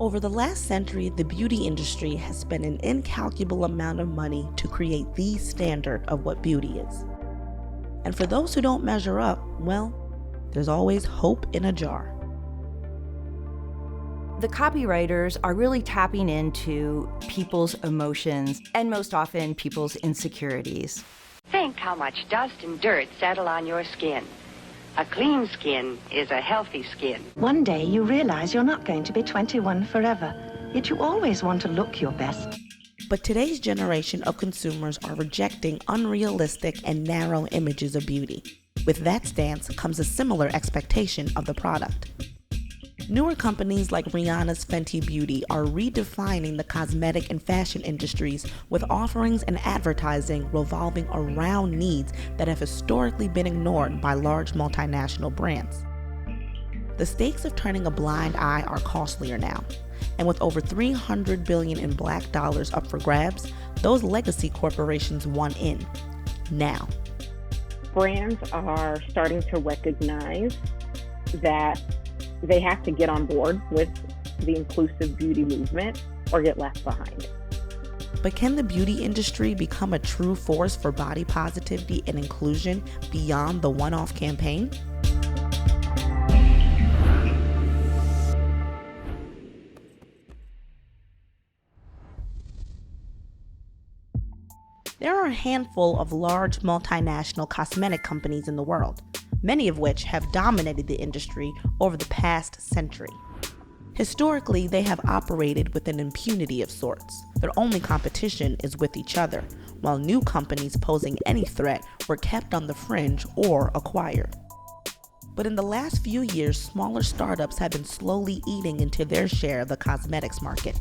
Over the last century, the beauty industry has spent an incalculable amount of money to create the standard of what beauty is. And for those who don't measure up, well, there's always hope in a jar. The copywriters are really tapping into people's emotions and most often people's insecurities. Think how much dust and dirt settle on your skin. A clean skin is a healthy skin. One day you realize you're not going to be 21 forever, yet you always want to look your best. But today's generation of consumers are rejecting unrealistic and narrow images of beauty. With that stance comes a similar expectation of the product. Newer companies like Rihanna's Fenty Beauty are redefining the cosmetic and fashion industries with offerings and advertising revolving around needs that have historically been ignored by large multinational brands. The stakes of turning a blind eye are costlier now, and with over $300 billion in black dollars up for grabs, those legacy corporations want in now. Brands are starting to recognize that they have to get on board with the inclusive beauty movement or get left behind. But can the beauty industry become a true force for body positivity and inclusion beyond the one-off campaign? There are a handful of large multinational cosmetic companies in the world, many of which have dominated the industry over the past century. Historically, they have operated with an impunity of sorts. Their only competition is with each other, while new companies posing any threat were kept on the fringe or acquired. But in the last few years, smaller startups have been slowly eating into their share of the cosmetics market,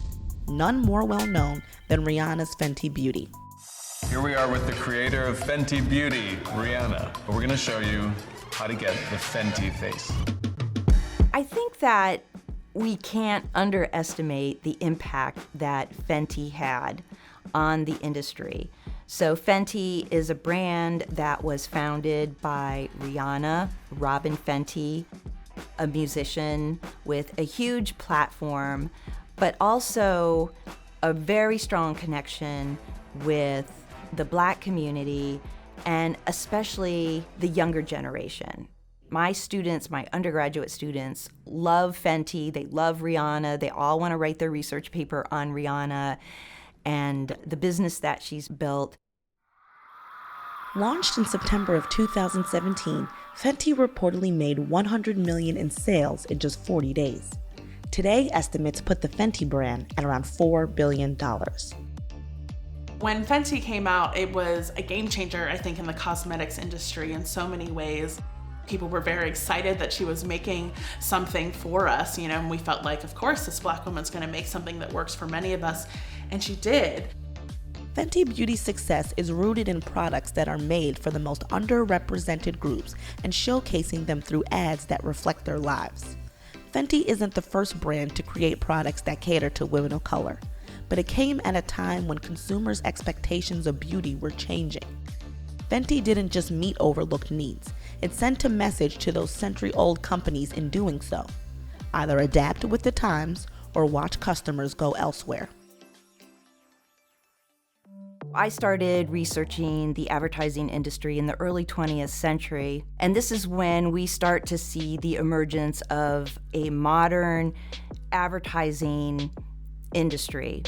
none more well known than Rihanna's Fenty Beauty. Here we are with the creator of Fenty Beauty, Rihanna. We're going to show you how to get the Fenty face. I think that we can't underestimate the impact that Fenty had on the industry. So Fenty is a brand that was founded by Rihanna, Robin Fenty, a musician with a huge platform, but also a very strong connection with the Black community and especially the younger generation. My students, my undergraduate students, love Fenty, they love Rihanna, they all want to write their research paper on Rihanna and the business that she's built. Launched in September of 2017, Fenty reportedly made $100 million in sales in just 40 days. Today, estimates put the Fenty brand at around $4 billion. When Fenty came out, it was a game changer, I think, in the cosmetics industry in so many ways. People were very excited that she was making something for us, and we felt like, of course, this Black woman's gonna make something that works for many of us, and she did. Fenty Beauty's success is rooted in products that are made for the most underrepresented groups and showcasing them through ads that reflect their lives. Fenty isn't the first brand to create products that cater to women of color, but it came at a time when consumers' expectations of beauty were changing. Fenty didn't just meet overlooked needs, it sent a message to those century-old companies in doing so. Either adapt with the times or watch customers go elsewhere. I started researching the advertising industry in the early 20th century, and this is when we start to see the emergence of a modern advertising industry.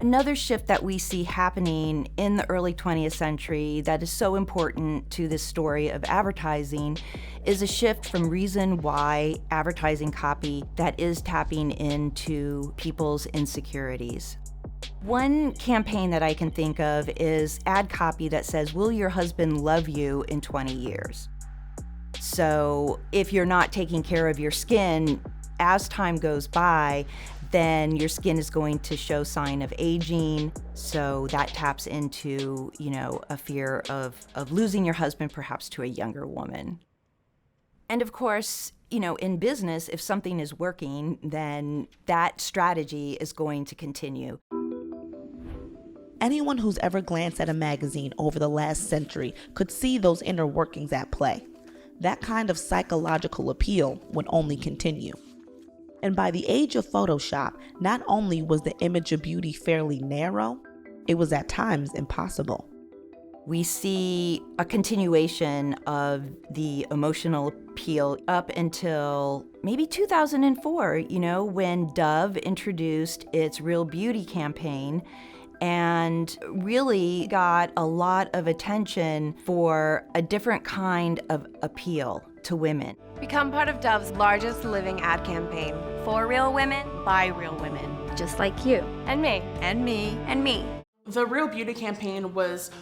Another shift that we see happening in the early 20th century that is so important to this story of advertising is a shift from reason why advertising copy that is tapping into people's insecurities. One campaign that I can think of is ad copy that says, "Will your husband love you in 20 years?" So if you're not taking care of your skin, as time goes by, then your skin is going to show sign of aging. So that taps into, a fear of losing your husband perhaps to a younger woman. And of course, in business, if something is working, then that strategy is going to continue. Anyone who's ever glanced at a magazine over the last century could see those inner workings at play. that kind of psychological appeal would only continue. And by the age of Photoshop, not only was the image of beauty fairly narrow, it was at times impossible. We see a continuation of the emotional appeal up until maybe 2004, when Dove introduced its Real Beauty campaign and really got a lot of attention for a different kind of appeal to women. Become part of Dove's largest living ad campaign. For real women, by real women. Just like you. And me. And me. And me. The Real Beauty campaign was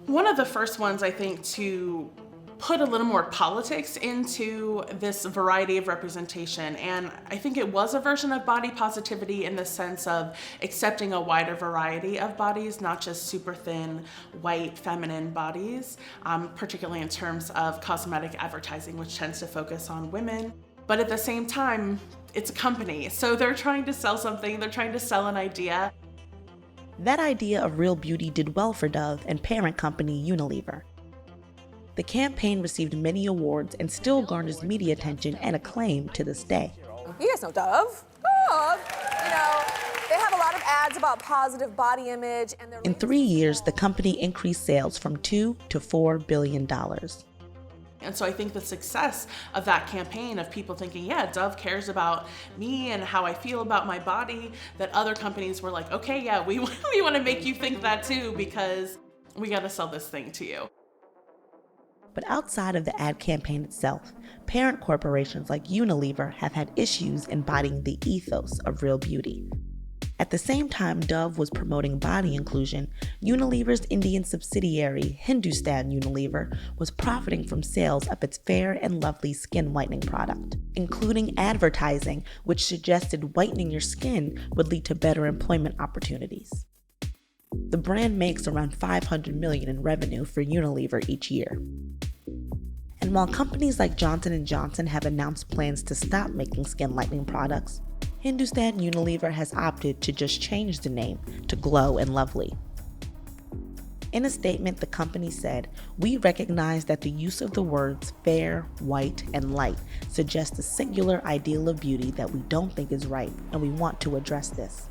one of the first ones, I think, to put a little more politics into this variety of representation. And I think it was a version of body positivity in the sense of accepting a wider variety of bodies, not just super thin, white, feminine bodies, particularly in terms of cosmetic advertising, which tends to focus on women. But at the same time, it's a company. So they're trying to sell something, they're trying to sell an idea. That idea of Real Beauty did well for Dove and parent company Unilever. The campaign received many awards and still garners media attention and acclaim to this day. You guys know Dove. Dove, they have a lot of ads about positive body image. In 3 years, the company increased sales from $2 to $4 billion. And so I think the success of that campaign of people thinking, yeah, Dove cares about me and how I feel about my body, that other companies were like, okay, yeah, we want to make you think that too because we got to sell this thing to you. But outside of the ad campaign itself, parent corporations like Unilever have had issues embodying the ethos of Real Beauty. At the same time Dove was promoting body inclusion, Unilever's Indian subsidiary Hindustan Unilever was profiting from sales of its Fair and Lovely skin whitening product, including advertising which suggested whitening your skin would lead to better employment opportunities. The brand makes around $500 million in revenue for Unilever each year. And while companies like Johnson & Johnson have announced plans to stop making skin lightening products, Hindustan Unilever has opted to just change the name to Glow and Lovely. In a statement, the company said, "We recognize that the use of the words fair, white, and light suggests a singular ideal of beauty that we don't think is right, and we want to address this."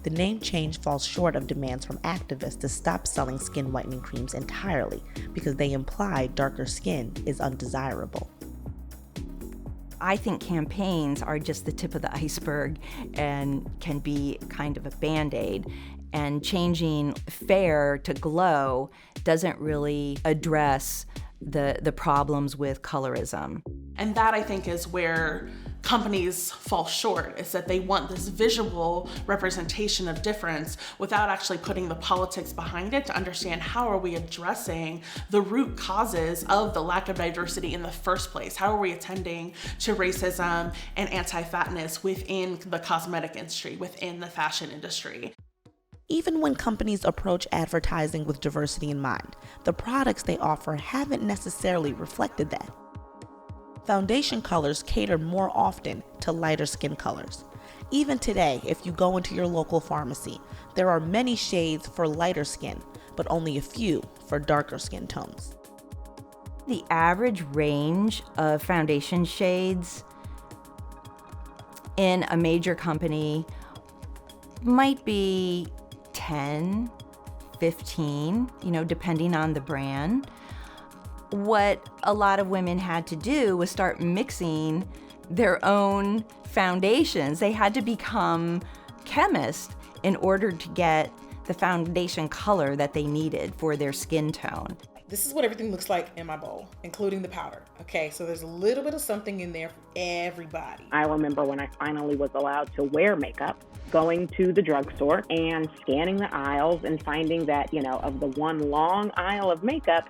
The name change falls short of demands from activists to stop selling skin whitening creams entirely because they imply darker skin is undesirable. I think campaigns are just the tip of the iceberg and can be kind of a Band-Aid. And changing fair to glow doesn't really address the problems with colorism. And that, I think, is where companies fall short, is that they want this visual representation of difference without actually putting the politics behind it to understand how are we addressing the root causes of the lack of diversity in the first place? How are we attending to racism and anti-fatness within the cosmetic industry, within the fashion industry? Even when companies approach advertising with diversity in mind, the products they offer haven't necessarily reflected that. Foundation colors cater more often to lighter skin colors. Even today, if you go into your local pharmacy, there are many shades for lighter skin, but only a few for darker skin tones. The average range of foundation shades in a major company might be 10, 15, depending on the brand. What a lot of women had to do was start mixing their own foundations. They had to become chemists in order to get the foundation color that they needed for their skin tone. This is what everything looks like in my bowl, including the powder. Okay, so there's a little bit of something in there for everybody. I remember when I finally was allowed to wear makeup, going to the drugstore and scanning the aisles and finding that, of the one long aisle of makeup,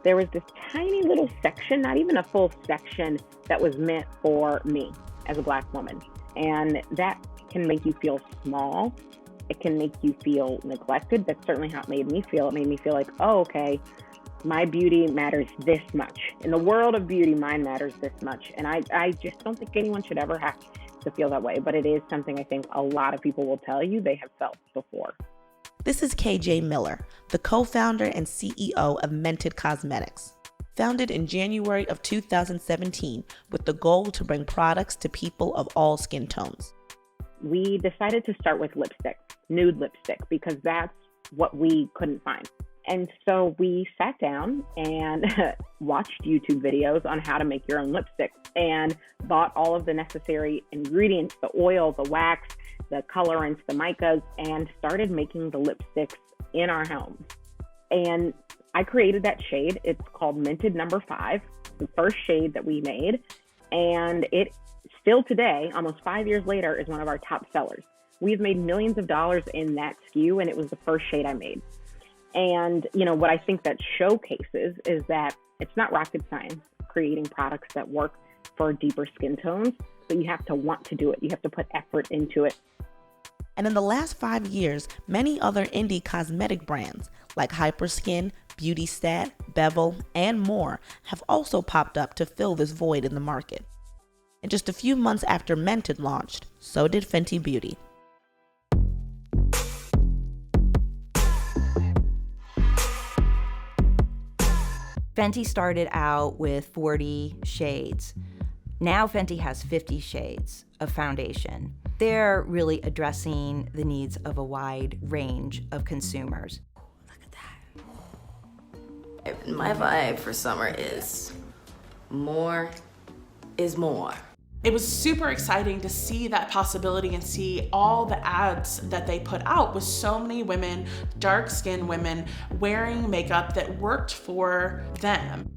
there was this tiny little section, not even a full section, that was meant for me as a Black woman. And that can make you feel small. It can make you feel neglected. That's certainly how it made me feel. It made me feel like, oh, okay, my beauty matters this much. In the world of beauty, mine matters this much. And I just don't think anyone should ever have to feel that way. But it is something I think a lot of people will tell you they have felt before. This is KJ Miller, the co-founder and CEO of Mented Cosmetics. founded in January of 2017 with the goal to bring products to people of all skin tones. We decided to start with lipstick, nude lipstick, because that's what we couldn't find. And so we sat down and watched YouTube videos on how to make your own lipstick and bought all of the necessary ingredients, the oil, the wax, the colorants, the micas, and started making the lipsticks in our homes. And I created that shade. It's called Minted No. 5, the first shade that we made. And it still today, almost 5 years later, is one of our top sellers. We've made millions of dollars in that SKU, and it was the first shade I made. And, what I think that showcases is that it's not rocket science creating products that work for deeper skin tones, but you have to want to do it. You have to put effort into it. And in the last 5 years, many other indie cosmetic brands like Hyperskin, Beauty Stat, Bevel, and more have also popped up to fill this void in the market. And just a few months after Mented launched, so did Fenty Beauty. Fenty started out with 40 shades. Now Fenty has 50 shades of foundation. They're really addressing the needs of a wide range of consumers. Look at that. My vibe for summer is more is more. It was super exciting to see that possibility and see all the ads that they put out with so many women, dark-skinned women, wearing makeup that worked for them.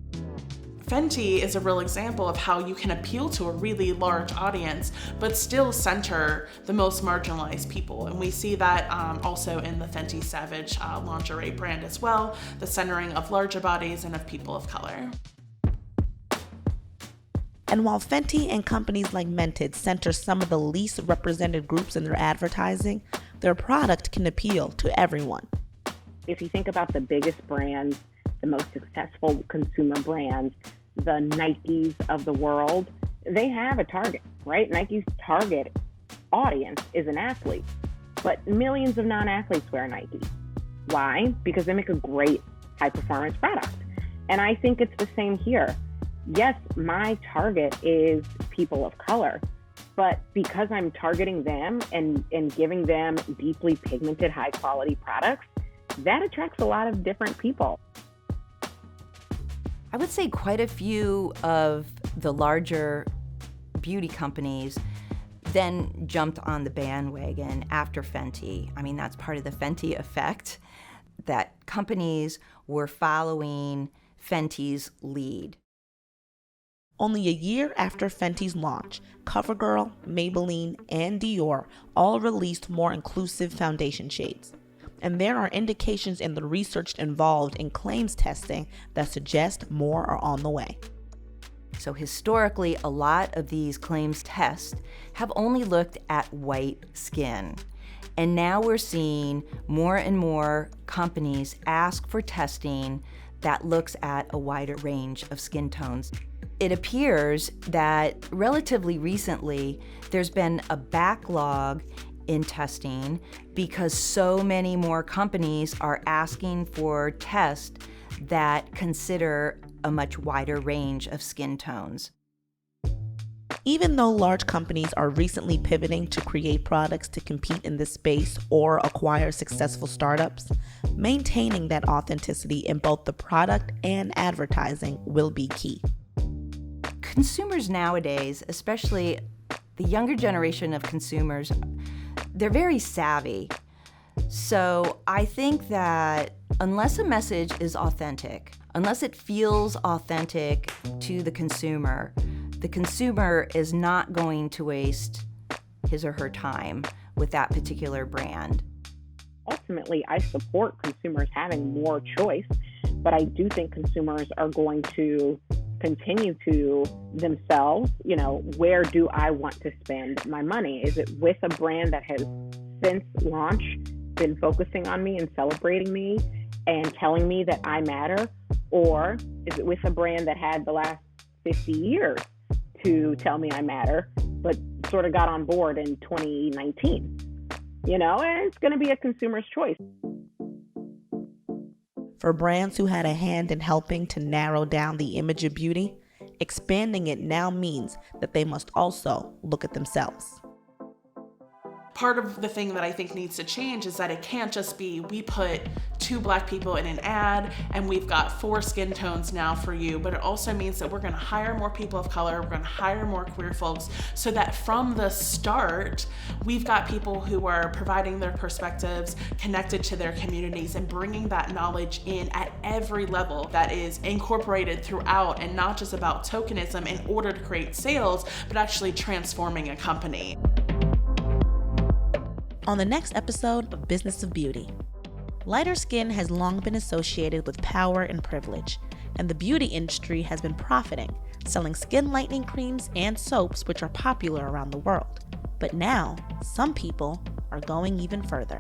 Fenty is a real example of how you can appeal to a really large audience, but still center the most marginalized people. And we see that also in the Fenty Savage lingerie brand as well, the centering of larger bodies and of people of color. And while Fenty and companies like Mented center some of the least represented groups in their advertising, their product can appeal to everyone. If you think about the biggest brands, the most successful consumer brands, the Nikes of the world, they have a target, right? Nike's target audience is an athlete, but millions of non-athletes wear Nike. Why? Because they make a great high-performance product. And I think it's the same here. Yes, my target is people of color, but because I'm targeting them and giving them deeply pigmented, high-quality products, that attracts a lot of different people. I would say quite a few of the larger beauty companies then jumped on the bandwagon after Fenty. I mean, that's part of the Fenty effect, that companies were following Fenty's lead. Only a year after Fenty's launch, CoverGirl, Maybelline, and Dior all released more inclusive foundation shades. And there are indications in the research involved in claims testing that suggest more are on the way. So historically, a lot of these claims tests have only looked at white skin. And now we're seeing more and more companies ask for testing that looks at a wider range of skin tones. It appears that relatively recently, there's been a backlog in testing because so many more companies are asking for tests that consider a much wider range of skin tones. Even though large companies are recently pivoting to create products to compete in this space or acquire successful startups, maintaining that authenticity in both the product and advertising will be key. Consumers nowadays, especially the younger generation of consumers, they're very savvy. So I think that unless a message is authentic, unless it feels authentic to the consumer is not going to waste his or her time with that particular brand. Ultimately, I support consumers having more choice, but I do think consumers are going to continue to themselves, where do I want to spend my money? Is it with a brand that has since launch been focusing on me and celebrating me and telling me that I matter? Or is it with a brand that had the last 50 years to tell me I matter, but sort of got on board in 2019? And it's going to be a consumer's choice. For brands who had a hand in helping to narrow down the image of beauty, expanding it now means that they must also look at themselves. Part of the thing that I think needs to change is that it can't just be we put 2 Black people in an ad and we've got 4 skin tones now for you, but it also means that we're gonna hire more people of color, we're gonna hire more queer folks, so that from the start, we've got people who are providing their perspectives, connected to their communities, and bringing that knowledge in at every level that is incorporated throughout, and not just about tokenism in order to create sales, but actually transforming a company. On the next episode of Business of Beauty, lighter skin has long been associated with power and privilege, and the beauty industry has been profiting, selling skin lightening creams and soaps which are popular around the world. But now, some people are going even further.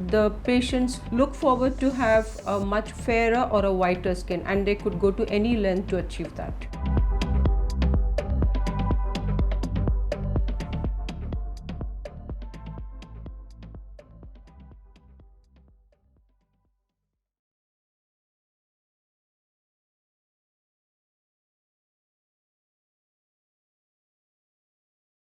The patients look forward to have a much fairer or a whiter skin, and they could go to any length to achieve that.